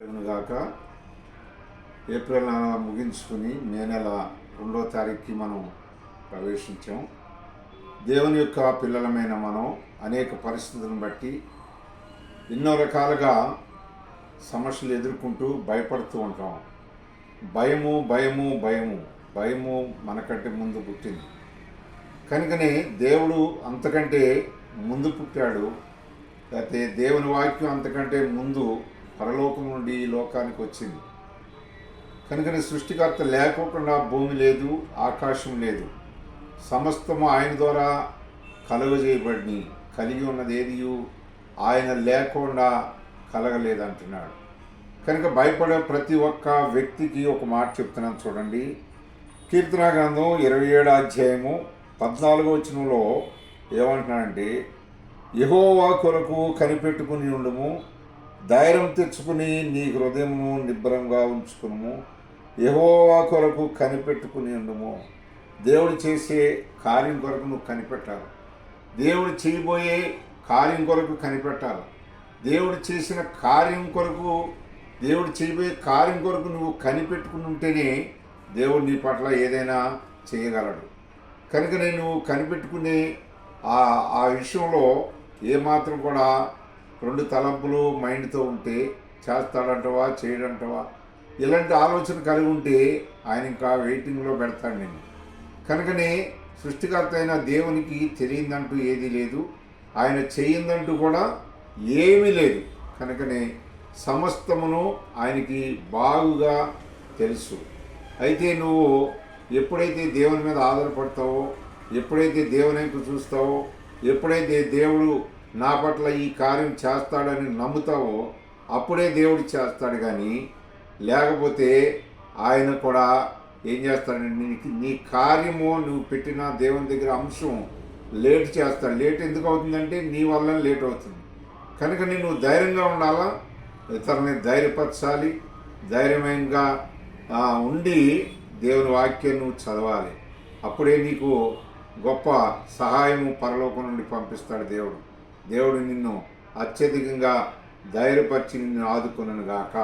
గాక ఏప్రిల్ నెల ముగించుకుని మే నెల 2వ తారీఖుకి మనం ప్రవేశించాం. దేవుని యొక్క పిల్లలమైన మనం అనేక పరిస్థితులను బట్టి ఎన్నో రకాలుగా సమస్యలు ఎదుర్కొంటూ భయపడుతూ ఉంటాం. భయము భయము భయము భయము మనకంటే ముందు పుట్టింది కనుకనే దేవుడు అంతకంటే ముందు పుట్టాడు. లేకపోతే దేవుని వాక్యం అంతకంటే ముందు పరలోకం నుండి ఈ లోకానికి వచ్చింది. కనుకనే సృష్టికర్త లేకోకుండా భూమి లేదు, ఆకాశం లేదు, సమస్తము ఆయన ద్వారా కలుగజేయబడి కలిగి ఉన్నది ఏది ఆయన లేకుండా కలగలేదంటున్నాడు. కనుక భయపడే ప్రతి ఒక్క వ్యక్తికి ఒక మాట చెప్తున్నాను చూడండి. కీర్తన గ్రంథం 27వ అధ్యాయము 14వ వచనంలో ఏమంటున్నాడంటే, యెహోవా కొరకు కనిపెట్టుకుని ఉండుము, ధైర్యం తెచ్చుకుని నీ హృదయమును నిబ్బరంగా ఉంచుకును. యెహోవా కొరకు కనిపెట్టుకుని ఉండుము. దేవుడు చేసే కార్యం కొరకు నువ్వు కనిపెట్టాలి. దేవుడు చేయబోయే కార్యం కొరకు కనిపెట్టాలి. దేవుడు చేసిన కార్యం కొరకు, దేవుడు చేయబోయే కార్యం కొరకు నువ్వు కనిపెట్టుకుని ఉంటేనే దేవుడు నీ పట్ల ఏదైనా చేయగలడు. కనుక నేను కనిపెట్టుకునే ఆ విషయంలో ఏమాత్రం కూడా రెండు తలంపులు మైండ్తో ఉంటే చేస్తాడంటవా చేయడంటవా ఇలాంటి ఆలోచన కలిగి ఉంటే ఆయన ఇంకా వెయిటింగ్లో పెడతాడు నేను. కనుకనే సృష్టికర్త అయిన దేవునికి తెలియదంటూ ఏదీ లేదు, ఆయన చేయిందంటూ కూడా ఏమీ లేదు. కనుకనే సమస్తమును ఆయనకి బాగుగా తెలుసు. అయితే నువ్వు ఎప్పుడైతే దేవుని మీద ఆధారపడతావో, ఎప్పుడైతే దేవుని వైపు చూస్తావో, ఎప్పుడైతే దేవుడు నా పట్ల ఈ కార్యం చేస్తాడని నమ్ముతావో అప్పుడే దేవుడు చేస్తాడు. కానీ లేకపోతే ఆయన కూడా ఏం చేస్తాడంటే నీ కార్యము నువ్వు పెట్టిన దేవుని దగ్గర అంశం లేట్ చేస్తాడు. లేట్ ఎందుకు అవుతుందంటే నీ వల్ల లేట్ అవుతుంది. కనుక నువ్వు ధైర్యంగా ఉండాలా, ఇతరులని ధైర్యపరచాలి, ధైర్యంగా ఉండి దేవుని వాక్యం నువ్వు చదవాలి. అప్పుడే నీకు గొప్ప సహాయము పరలోకం నుండి పంపిస్తాడు దేవుడు. దేవుడు నిన్ను అత్యధికంగా ధైర్యపరిచి నిన్ను ఆదుకొనుగాక.